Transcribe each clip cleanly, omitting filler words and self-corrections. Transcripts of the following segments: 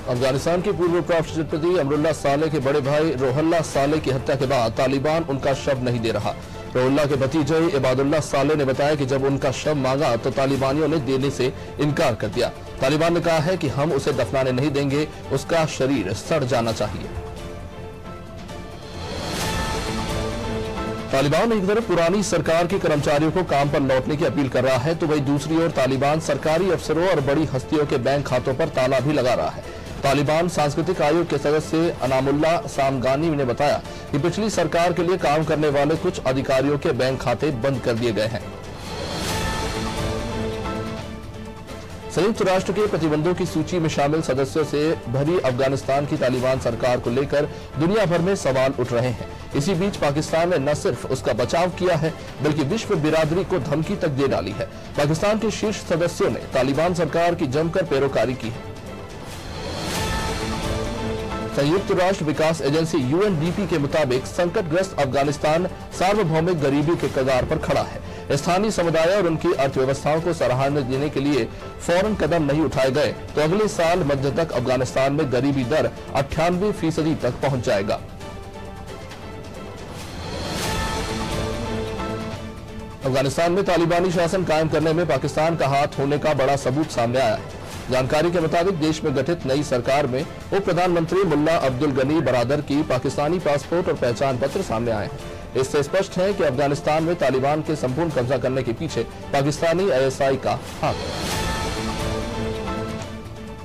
अफगानिस्तान के पूर्व राष्ट्रपति अमरुल्लाह सालेह के बड़े भाई रोहल्ला सालेह की हत्या के बाद तालिबान उनका शव नहीं दे रहा। रोहल्ला के भतीजे इबादुल्लाह सालेह ने बताया कि जब उनका शव मांगा तो तालिबानियों ने देने से इनकार कर दिया। तालिबान ने कहा है कि हम उसे दफनाने नहीं देंगे, उसका शरीर सड़ जाना चाहिए। तालिबान एक तरफ पुरानी सरकार के कर्मचारियों को काम पर लौटने की अपील कर रहा है तो वहीं दूसरी ओर तालिबान सरकारी अफसरों और बड़ी हस्तियों के बैंक खातों पर ताला भी लगा रहा है। तालिबान सांस्कृतिक आयोग के सदस्य अनामुल्ला सामगानी ने बताया कि पिछली सरकार के लिए काम करने वाले कुछ अधिकारियों के बैंक खाते बंद कर दिए गए हैं। संयुक्त राष्ट्र के प्रतिबंधों की सूची में शामिल सदस्यों से भरी अफगानिस्तान की तालिबान सरकार को लेकर दुनिया भर में सवाल उठ रहे हैं। इसी बीच पाकिस्तान ने न सिर्फ उसका बचाव किया है बल्कि विश्व बिरादरी को धमकी तक दे डाली है। पाकिस्तान के शीर्ष सदस्यों ने तालिबान सरकार की जमकर पैरोकारी की है। संयुक्त राष्ट्र विकास एजेंसी UNDP के मुताबिक संकटग्रस्त अफगानिस्तान सार्वभौमिक गरीबी के कगार पर खड़ा है। स्थानीय समुदाय और उनकी अर्थव्यवस्थाओं को सराहना देने के लिए फौरन कदम नहीं उठाए गए तो अगले साल मध्य तक अफगानिस्तान में गरीबी दर 98% तक पहुंच जाएगा। अफगानिस्तान में तालिबानी शासन कायम करने में पाकिस्तान का हाथ होने का बड़ा सबूत सामने आया है। जानकारी के मुताबिक देश में गठित नई सरकार में उप प्रधानमंत्री मुल्ला अब्दुल गनी बरादर की पाकिस्तानी पासपोर्ट और पहचान पत्र सामने आए हैं। इससे स्पष्ट है कि अफगानिस्तान में तालिबान के संपूर्ण कब्जा करने के पीछे पाकिस्तानी ISI का हाथ है।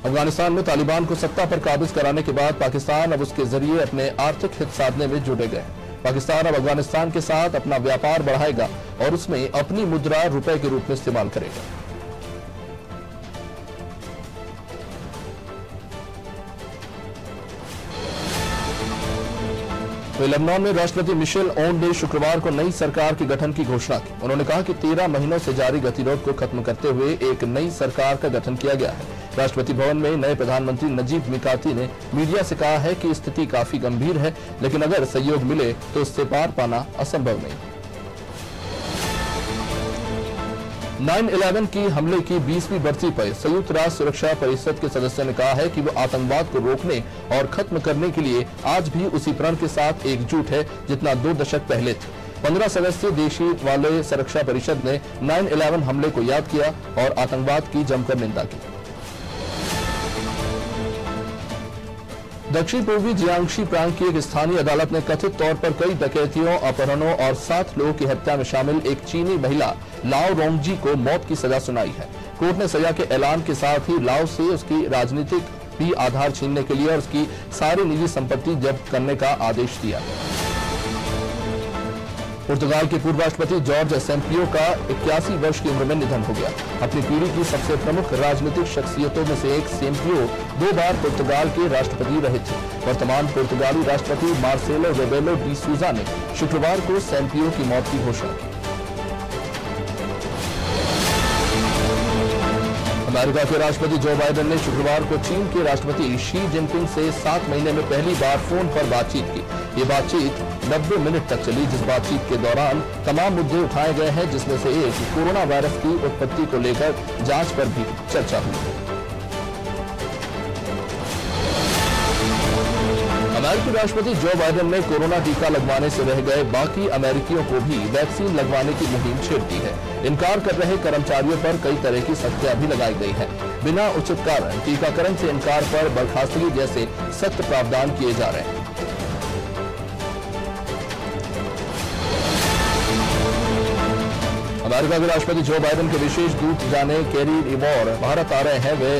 अफगानिस्तान में तालिबान को सत्ता पर काबिज कराने के बाद पाकिस्तान अब उसके जरिए अपने आर्थिक हित साधने में जुटे गए हैं। पाकिस्तान अब अफगानिस्तान के साथ अपना व्यापार बढ़ाएगा और उसमें अपनी मुद्रा रुपए के रूप में इस्तेमाल करेगा। तो लेबनान में राष्ट्रपति मिशेल ओन ने शुक्रवार को नई सरकार के गठन की घोषणा की। उन्होंने कहा कि 13 महीनों से जारी गतिरोध को खत्म करते हुए एक नई सरकार का गठन किया गया है। राष्ट्रपति भवन में नए प्रधानमंत्री नजीब मिकाती ने मीडिया से कहा है कि स्थिति काफी गंभीर है, लेकिन अगर सहयोग मिले तो इससे पार पाना असंभव नहीं। 9/11 की हमले की 20वीं बरसी पर संयुक्त राष्ट्र सुरक्षा परिषद के सदस्यों ने कहा है कि वो आतंकवाद को रोकने और खत्म करने के लिए आज भी उसी प्रण के साथ एकजुट है जितना 2 दशक पहले थे। 15 सदस्यीय देशी वाले सुरक्षा परिषद ने 9/11 हमले को याद किया और आतंकवाद की जमकर निंदा की। दक्षिण पूर्वी जियांगशी प्रांत की एक स्थानीय अदालत ने कथित तौर पर कई डकैतियों, अपहरणों और 7 लोगों की हत्या में शामिल एक चीनी महिला लाओ रोंगजी को मौत की सजा सुनाई है। कोर्ट ने सजा के ऐलान के साथ ही लाओ से उसकी राजनीतिक भी आधार छीनने के लिए और उसकी सारी निजी संपत्ति जब्त करने का आदेश दिया। पुर्तगाल के पूर्व राष्ट्रपति जॉर्ज सेम्पियो का 81 वर्ष की उम्र में निधन हो गया। अपनी पीढ़ी की सबसे प्रमुख राजनीतिक शख्सियतों में से एक सेम्पियो 2 बार पुर्तगाल के राष्ट्रपति रहे थे। वर्तमान पुर्तगाली राष्ट्रपति मार्सेलो रेबेलो डी सूजा ने शुक्रवार को सेम्पियो की मौत की घोषणा की। अमेरिका के राष्ट्रपति जो बाइडेन ने शुक्रवार को चीन के राष्ट्रपति शी जिनपिंग से 7 महीने में पहली बार फोन पर बातचीत की। ये बातचीत 90 मिनट तक चली, जिस बातचीत के दौरान तमाम मुद्दे उठाए गए हैं, जिसमें से एक कोरोना वायरस की उत्पत्ति को लेकर जांच पर भी चर्चा हुई। अमेरिकी राष्ट्रपति जो बाइडेन ने कोरोना टीका लगवाने से रह गए बाकी अमेरिकियों को भी वैक्सीन लगवाने की मुहिम छेड़ दी है। इनकार कर रहे कर्मचारियों पर कई तरह की सख्तियां भी लगाई गई है। बिना उचित कारण टीकाकरण से इनकार पर बर्खास्तगी जैसे सख्त प्रावधान किए जा रहे हैं। अमेरिका के राष्ट्रपति जो बाइडेन के विशेष दूत जाने केरी रिमोर भारत आ रहे हैं। वे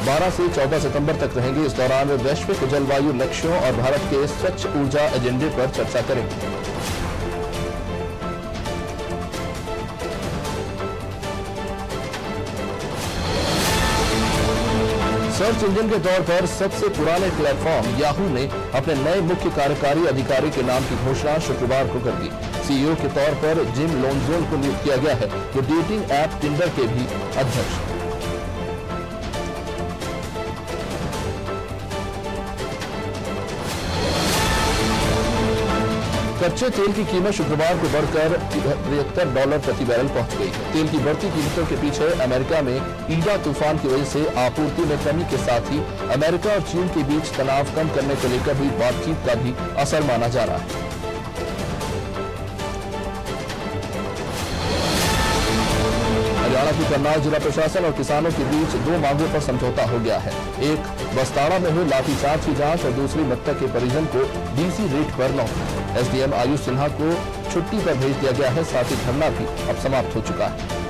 12 से 14 सितंबर तक रहेंगे। इस दौरान वे वैश्विक जलवायु लक्ष्यों और भारत के स्वच्छ ऊर्जा एजेंडे पर चर्चा करेंगे। सर्च इंजन के तौर पर सबसे पुराने प्लेटफॉर्म याहू ने अपने नए मुख्य कार्यकारी अधिकारी के नाम की घोषणा शुक्रवार को कर दी। CEO के तौर पर जिम लोन्जोन को नियुक्त किया गया है, जो डेटिंग ऐप टिंडर के भी अध्यक्ष हैं। कच्चे तेल की कीमत शुक्रवार को बढ़कर $73 प्रति बैरल पहुंच गई है। तेल की बढ़ती कीमतों के पीछे अमेरिका में ईडा तूफान की वजह से आपूर्ति में कमी के साथ ही अमेरिका और चीन के बीच तनाव कम करने को लेकर हुई बातचीत का भी असर माना जा रहा है। हरियाणा की करनाल जिला प्रशासन और किसानों के बीच दो मांगों पर समझौता हो गया है। एक, बस्ताड़ा में हुई लाठीचार्ज की जांच और दूसरी, मृतक के परिजन को डीसी रेट पर नौकरी। एसडीएम आयुष सिन्हा को छुट्टी पर भेज दिया गया है। साथ ही धरना भी अब समाप्त हो चुका है।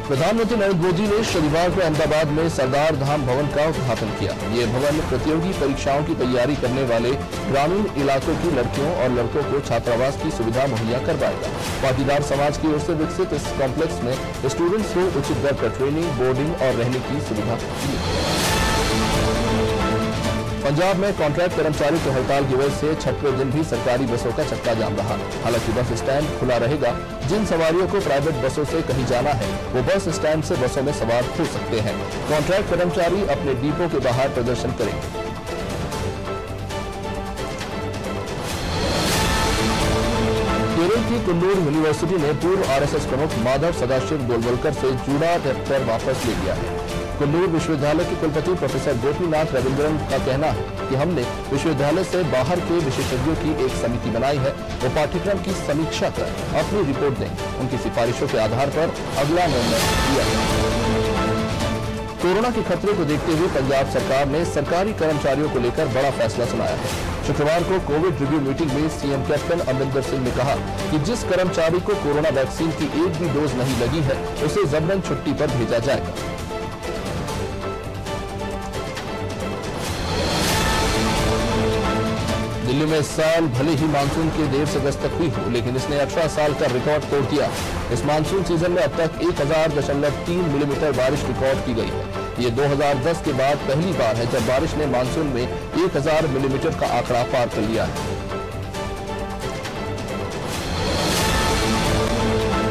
प्रधानमंत्री नरेंद्र मोदी ने शनिवार को अहमदाबाद में सरदार धाम भवन का उद्घाटन किया। ये भवन प्रतियोगी परीक्षाओं की तैयारी करने वाले ग्रामीण इलाकों की लड़कियों और लड़कों को छात्रावास की सुविधा मुहैया करवाएगा। पाटीदार समाज की ओर से विकसित इस कॉम्प्लेक्स में स्टूडेंट्स को उचित दर पर ट्रेनिंग, बोर्डिंग और रहने की सुविधा मिलेगी। पंजाब में कॉन्ट्रैक्ट कर्मचारी की हड़ताल की वजह से 6वें दिन भी सरकारी बसों का चक्का जाम रहा। हालांकि बस स्टैंड खुला रहेगा। जिन सवारियों को प्राइवेट बसों से कहीं जाना है वो बस स्टैंड से बसों में सवार हो सकते हैं। कॉन्ट्रैक्ट कर्मचारी अपने डिपो के बाहर प्रदर्शन करेंगे। केरल की कुन्नूर यूनिवर्सिटी ने पूर्व आरएसएस प्रमुख माधव सदाशिव गोलवलकर से जुड़ा चैप्टर वापस ले लिया है। कुन्नूर विश्वविद्यालय के कुलपति प्रोफेसर गोपीनाथ रविंद्रन का कहना है कि हमने विश्वविद्यालय से बाहर के विशेषज्ञों की एक समिति बनाई है। वो पाठ्यक्रम की समीक्षा कर अपनी रिपोर्ट देंगे। उनकी सिफारिशों के आधार पर अगला निर्णय लिया जाएगा। कोरोना के खतरे को देखते हुए पंजाब सरकार ने सरकारी कर्मचारियों को लेकर बड़ा फैसला सुनाया है। शुक्रवार को कोविड रिव्यू मीटिंग में सीएम कैप्टन अमरिंदर सिंह ने कहा कि जिस कर्मचारी को कोरोना वैक्सीन की एक भी डोज नहीं लगी है उसे जबरन छुट्टी पर भेजा जाएगा। दिल्ली में इस साल भले ही मानसून की देर से दस्तक हुई हो, लेकिन इसने 18 साल का रिकॉर्ड तोड़ दिया। इस मानसून सीजन में अब तक 1000.3 मिलीमीटर बारिश रिकॉर्ड की गई है। ये 2010 के बाद पहली बार है जब बारिश ने मानसून में 1000 मिलीमीटर का आंकड़ा पार कर लिया है।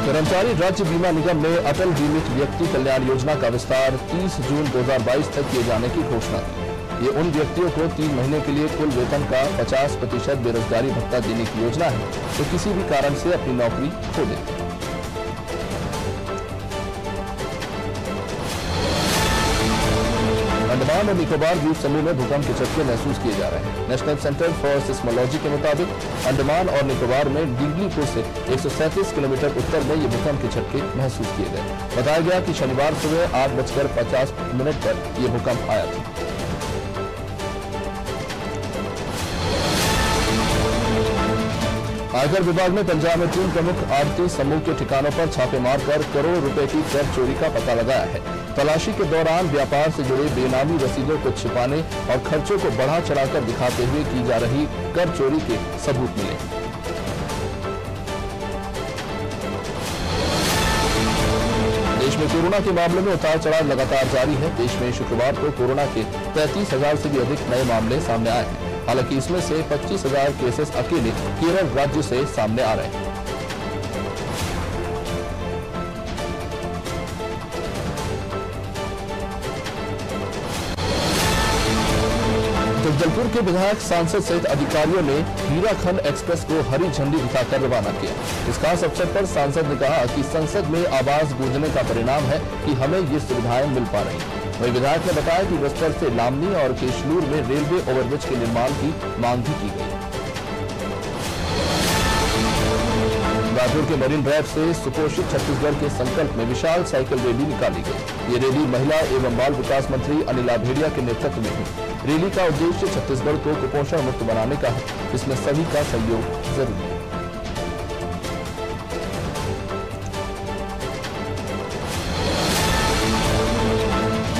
कर्मचारी राज्य बीमा निगम ने अटल बीमित व्यक्ति कल्याण योजना का विस्तार 30 जून 2022 तक किए जाने की घोषणा की। ये उन व्यक्तियों को 3 महीने के लिए कुल वेतन का 50% बेरोजगारी भत्ता देने की योजना है जो किसी भी कारण से अपनी नौकरी खो देते हैं। अंडमान और निकोबार द्वीप समूह में भूकंप के झटके महसूस किए जा रहे हैं। नेशनल सेंटर फॉर सिस्मोलॉजी के मुताबिक अंडमान और निकोबार में डिगलीपुर से 137 किलोमीटर उत्तर में ये भूकंप के झटके महसूस किए गए। बताया गया कि शनिवार सुबह 8:50 पर यह भूकंप आया था। आयकर विभाग ने पंजाब में 3 प्रमुख आढ़ती समूह के ठिकानों पर छापे मारकर करोड़ रुपए की कर चोरी का पता लगाया है। तलाशी के दौरान व्यापार से जुड़े बेनामी रसीदों को छिपाने और खर्चों को बढ़ा चढ़ाकर दिखाते हुए की जा रही कर चोरी के सबूत मिले। देश में कोरोना के मामलों में उतार चढ़ाव लगातार जारी है। देश में शुक्रवार को कोरोना के 33,000 से भी अधिक नए मामले सामने आए हैं। हालांकि इसमें से 25,000 केसेस अकेले केरल राज्य से सामने आ रहे हैं। जगदलपुर के विधायक, सांसद सहित अधिकारियों ने हीराखंड एक्सप्रेस को हरी झंडी दिखाकर रवाना किया। इस खास अवसर पर सांसद ने कहा कि संसद में आवाज गूंजने का परिणाम है कि हमें ये सुविधाएं मिल पा रही हैं। वहीं विधायक ने बताया कि बस्तर से लामनी और केशलूर में रेलवे ओवरब्रिज के निर्माण की मांग भी की गई। रायपुर के मरीन ड्राइव से सुपोषित छत्तीसगढ़ के संकल्प में विशाल साइकिल रैली निकाली गई। ये रैली महिला एवं बाल विकास मंत्री अनिला भेड़िया के नेतृत्व में हुई। रैली का उद्देश्य छत्तीसगढ़ को कुपोषण मुक्त बनाने का है, जिसमें सभी का सहयोग जरूरी है।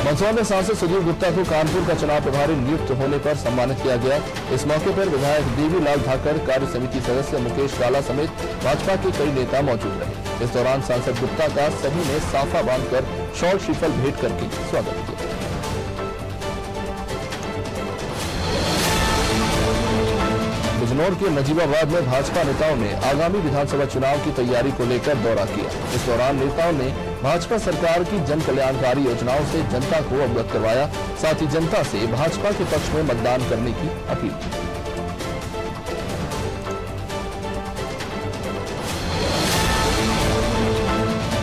मंदसौर में सांसद सुधीर गुप्ता को कानपुर का चुनाव प्रभारी नियुक्त होने पर सम्मानित किया गया। इस मौके पर विधायक देवीलाल ठाकर, कार्य समिति सदस्य मुकेश काला समेत भाजपा के कई नेता मौजूद रहे। इस दौरान सांसद गुप्ता का सभी ने साफा बांधकर शॉल श्रीफल भेंट करके स्वागत किया। बिजनौर के नजीबाबाद में भाजपा नेताओं ने आगामी विधानसभा चुनाव की तैयारी को लेकर दौरा किया। इस दौरान नेताओं ने भाजपा सरकार की जन कल्याणकारी योजनाओं से जनता को अवगत करवाया। साथ ही जनता से भाजपा के पक्ष में मतदान करने की अपील की।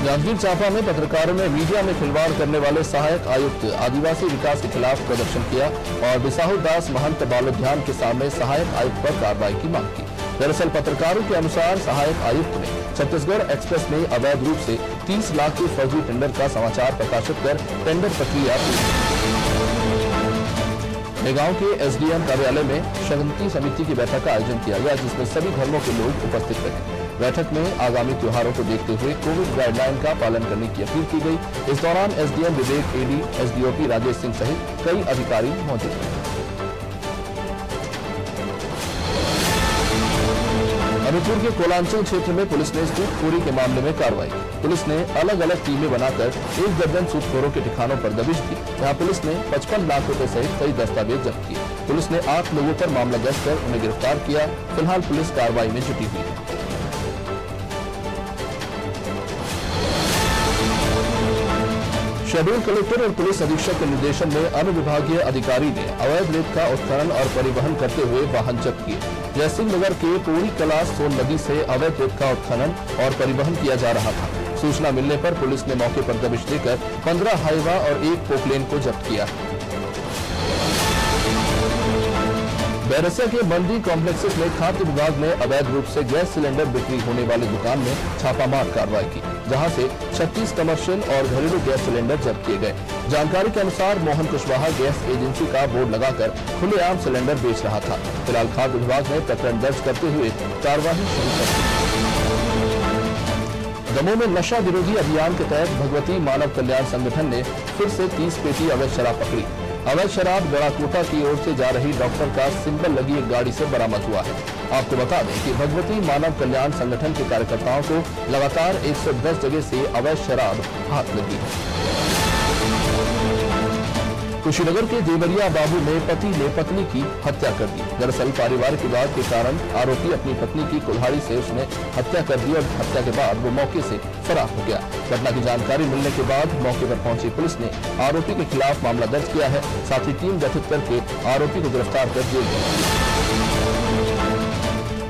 जांजगीर चांपा में पत्रकारों ने मीडिया में खिलवाड़ करने वाले सहायक आयुक्त आदिवासी विकास के खिलाफ प्रदर्शन किया और बिसाहू दास महंत बालोद्यान के सामने सहायक आयुक्त पर कार्रवाई की मांग की। दरअसल पत्रकारों के अनुसार सहायक आयुक्त ने छत्तीसगढ़ एक्सप्रेस में अवैध रूप से 30 लाख के फर्जी टेंडर का समाचार प्रकाशित कर टेंडर प्रक्रिया गांव के एसडीएम कार्यालय में शांति समिति की बैठक का आयोजन किया गया, जिसमें सभी धर्मों के लोग उपस्थित रहे। बैठक में आगामी त्योहारों को देखते हुए कोविड गाइडलाइन का पालन करने की अपील की गई। इस दौरान एसडीएम विवेक एडी, एसडीओपी राजेश सिंह सहित कई अधिकारी मौजूद थे। अनूपपुर के कोलांचल क्षेत्र में पुलिस ने सूदखोरी के मामले में कार्रवाई। पुलिस ने अलग अलग टीमें बनाकर 1 दर्जन सूदखोरों के ठिकानों पर दबिश दी। यहां पुलिस ने 55 लाख रुपए सहित कई दस्तावेज जब्त किए। पुलिस ने 8 लोगों पर मामला दर्ज कर उन्हें गिरफ्तार किया। फिलहाल पुलिस कार्रवाई में जुटी हुई है। शेड्यूल कलेक्टर और पुलिस अधीक्षक के निर्देशन में अनुविभागीय अधिकारी ने अवैध रेत का उत्खनन और परिवहन करते हुए वाहन जब्त किए। जयसिंह नगर के पूरी कला सोन नदी से अवैध रेत का उत्खनन और परिवहन किया जा रहा था। सूचना मिलने पर पुलिस ने मौके पर दबिश देकर 15 हाइवा और 1 पोकलेन को जब्त किया। बैरसिया के मंडी कॉम्प्लेक्सेस में खाद्य विभाग ने अवैध रूप से गैस सिलेंडर बिक्री होने वाली दुकान में छापामार कार्रवाई की, जहां से 36 कमर्शियल और घरेलू गैस सिलेंडर जब्त किए गए। जानकारी के अनुसार मोहन कुशवाहा गैस एजेंसी का बोर्ड लगाकर खुलेआम सिलेंडर बेच रहा था। फिलहाल खाद्य विभाग ने प्रकरण दर्ज करते हुए कार्रवाई शुरू कर दी। दमोह में नशा विरोधी अभियान के तहत भगवती मानव कल्याण संगठन ने फिर से 30 पेटी अवैध शराब पकड़ी। अवैध शराब गड़ाकोटा की ओर से जा रही डॉक्टर का सिंबल लगी एक गाड़ी से बरामद हुआ है। आपको बता दें कि भगवती मानव कल्याण संगठन के कार्यकर्ताओं को लगातार 110 जगह से अवैध शराब हाथ लगी है। कुशीनगर के देवरिया बाबू में पति ने पत्नी की हत्या कर दी। दरअसल पारिवारिक विवाद के कारण आरोपी अपनी पत्नी की कुल्हाड़ी से उसने हत्या कर दी और हत्या के बाद वो मौके से फरार हो गया। घटना की जानकारी मिलने के बाद मौके पर पहुंची पुलिस ने आरोपी के खिलाफ मामला दर्ज किया है। साथ ही टीम गठित करके आरोपी को गिरफ्तार कर जेल भेजा।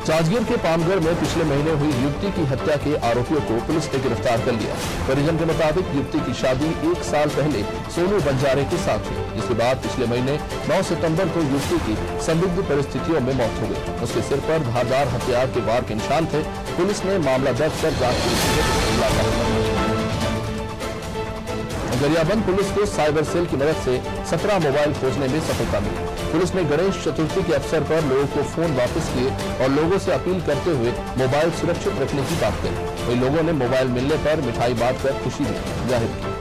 जांजगीर के पामगढ़ में पिछले महीने हुई युवती की हत्या के आरोपियों को पुलिस ने गिरफ्तार कर लिया। परिजन के मुताबिक युवती की शादी 1 साल पहले सोनू बंजारे के साथ हुई, जिसके बाद पिछले महीने 9 सितंबर को युवती की संदिग्ध परिस्थितियों में मौत हो गई। उसके सिर पर धारदार हथियार के वार के निशान थे। पुलिस ने मामला दर्ज कर जांच शुरू। गरियाबंद पुलिस को साइबर सेल की मदद से 17 मोबाइल खोजने में सफलता मिली। पुलिस ने गणेश चतुर्थी के अवसर पर लोगों को फोन वापस किए और लोगों से अपील करते हुए मोबाइल सुरक्षित रखने की बात कही। वही लोगों ने मोबाइल मिलने पर मिठाई बांटकर खुशी जाहिर की।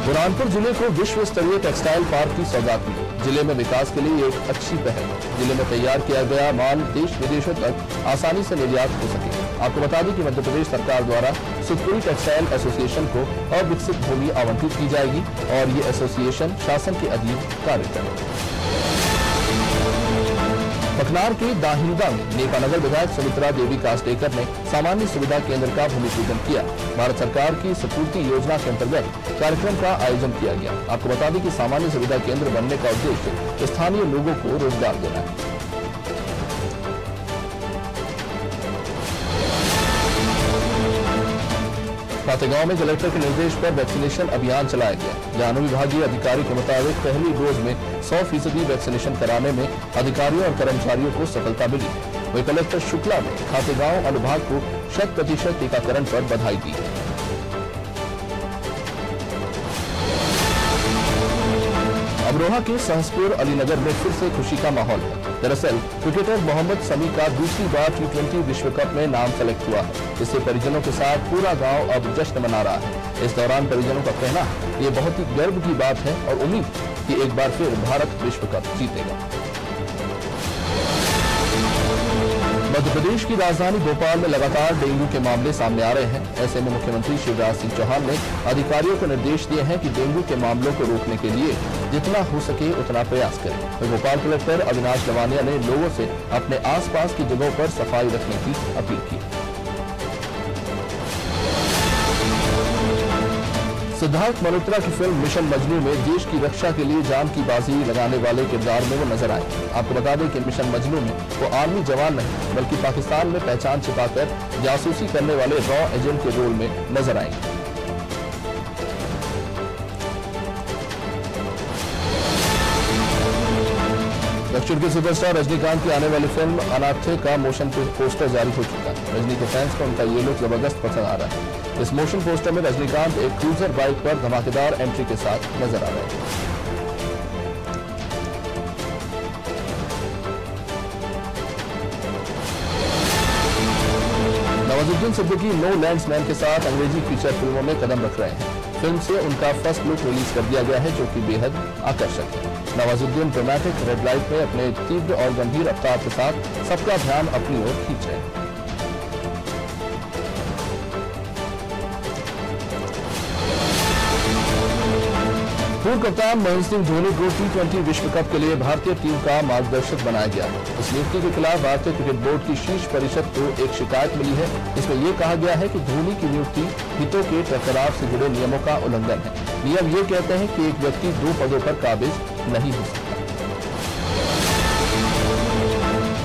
बुरहानपुर जिले को विश्व स्तरीय टेक्सटाइल पार्क की सौगात मिली। जिले में विकास के लिए एक अच्छी पहल। जिले में तैयार किया गया माल देश विदेशों तक आसानी से निर्यात हो सके। आपको बता दें कि मध्य प्रदेश सरकार द्वारा शिवपुरी टेक्सटाइल एसोसिएशन को अविकसित भूमि आवंटित की जाएगी और ये एसोसिएशन शासन के अधीन कार्य करेगा। पखनार के दाहिंगा में नेकानगर विधायक सुमित्रा देवी कास्टेकर ने सामान्य सुविधा केंद्र का भूमि पूजन किया। भारत सरकार की सपूर्ति योजना के अंतर्गत कार्यक्रम का आयोजन किया गया। आपको बता दें कि सामान्य सुविधा केंद्र बनने का उद्देश्य स्थानीय लोगों को रोजगार देना है। फातेगांव में कलेक्टर के निर्देश पर वैक्सीनेशन अभियान चलाया गया। जहां अनुविभागीय अधिकारी के मुताबिक पहली डोज में 100% वैक्सीनेशन कराने में अधिकारियों और कर्मचारियों को सफलता मिली। वही कलेक्टर शुक्ला ने फातेगांव अनुभाग को 100% टीकाकरण पर बधाई दी। अमरोहा के सहसपुर अलीनगर में फिर से खुशी का माहौल है। दरअसल क्रिकेटर मोहम्मद शमी का दूसरी बार T20 विश्व कप में नाम सेलेक्ट हुआ है। इससे परिजनों के साथ पूरा गांव अब जश्न मना रहा है। इस दौरान परिजनों का कहना है ये बहुत ही गर्व की बात है और उम्मीद कि एक बार फिर भारत विश्व कप जीतेगा। मध्य प्रदेश की राजधानी भोपाल में लगातार डेंगू के मामले सामने आ रहे हैं। ऐसे में मुख्यमंत्री शिवराज सिंह चौहान ने अधिकारियों को निर्देश दिए हैं कि डेंगू के मामलों को रोकने के लिए जितना हो सके उतना प्रयास करें। तो भोपाल कलेक्टर अविनाश लवानिया ने लोगों से अपने आसपास की जगहों पर सफाई रखने की अपील की। सिद्धार्थ मल्होत्रा की फिल्म मिशन मजनू में देश की रक्षा के लिए जान की बाजी लगाने वाले किरदार में वो नजर आए। आपको बता दें कि मिशन मजनू में वो आर्मी जवान नहीं बल्कि पाकिस्तान में पहचान छिपाकर जासूसी करने वाले रॉ एजेंट के रोल में नजर आएंगे। दक्षिण के सुपरस्टार रजनीकांत की आने वाली फिल्म अनाथे का मोशन पोस्टर जारी हो चुका है। रजनी के फैंस को उनका ये लुक जबरदस्त पसंद आ रहा है। इस मोशन पोस्टर में रजनीकांत एक क्रूजर बाइक पर धमाकेदार एंट्री के साथ नजर आ रहे हैं। Nawazuddin Siddiqui no land's man के साथ अंग्रेजी फीचर फिल्मों में कदम रख रहे हैं। फिल्म से उनका फर्स्ट लुक रिलीज कर दिया गया है जो कि बेहद आकर्षक है। नवाजुद्दीन ड्रामेटिक रेड लाइट में अपने तीव्र और गंभीर अवतार के साथ सबका ध्यान अपनी ओर खींच रहे हैं। पूर्व कप्तान महेंद्र सिंह धोनी को T20 विश्व कप के लिए भारतीय टीम का मार्गदर्शक बनाया गया है। इस नियुक्ति के खिलाफ भारतीय क्रिकेट बोर्ड की शीर्ष परिषद को एक शिकायत मिली है। इसमें यह कहा गया है कि धोनी की नियुक्ति हितों के टकराव से जुड़े नियमों का उल्लंघन है। नियम ये कहते हैं कि एक व्यक्ति 2 पदों पर काबिज नहीं हो सकता।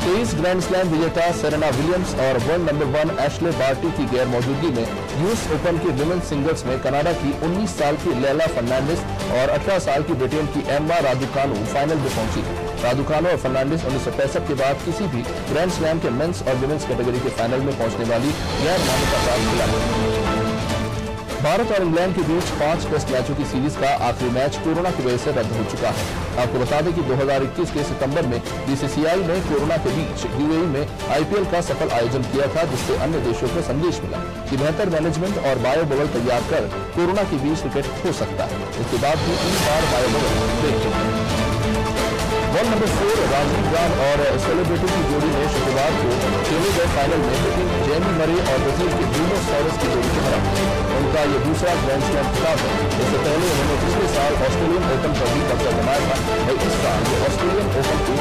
23 ग्रैंड स्लैम विजेता सेरेना विलियम्स और वर्ल्ड नंबर 1 एशले बार्टी की गैर मौजूदगी में यूएस ओपन के विमेन सिंगल्स में कनाडा की 19 साल की लैला फर्नांडिस और 18 साल की ब्रिटेन की एम्मा रादुकानु फाइनल में पहुंची। रादुकानु और फर्नांडिस 1965 के बाद किसी भी ग्रैंड स्लैम के मेंस और विमेन्स कैटेगरी के फाइनल में पहुंचने वाली गैर मान्यता प्राप्त खिलाड़ी। भारत और इंग्लैंड के बीच 5 टेस्ट मैचों की सीरीज का आखिरी मैच कोरोना की वजह से रद्द हो चुका है। आपको बता दें कि 2021 के सितंबर में बीसीसीआई ने कोरोना के बीच यूएई में आईपीएल का सफल आयोजन किया था, जिससे अन्य देशों को संदेश मिला कि बेहतर मैनेजमेंट और बायो बबल तैयार कर कोरोना के बीच क्रिकेट हो सकता है। इसके बाद भी 3 बार बायो बबल ब्रेक चुके हैं। वर्ल्ड नंबर 4 राजीव राम और सेलिब्रिटी की जोड़ी ने शुक्रवार को खेले गए फाइनल में लेकिन जेमी मरे और ब्राजील के ब्रूनो सॉरेस की जोड़ी को हरा। उनका ये दूसरा ग्रैंड स्लैम खिताब है। इससे पहले उन्होंने पिछले साल ऑस्ट्रेलियन ओपन पर भी कब्जा जमाया था और इस साल ये ऑस्ट्रेलियन ओपन की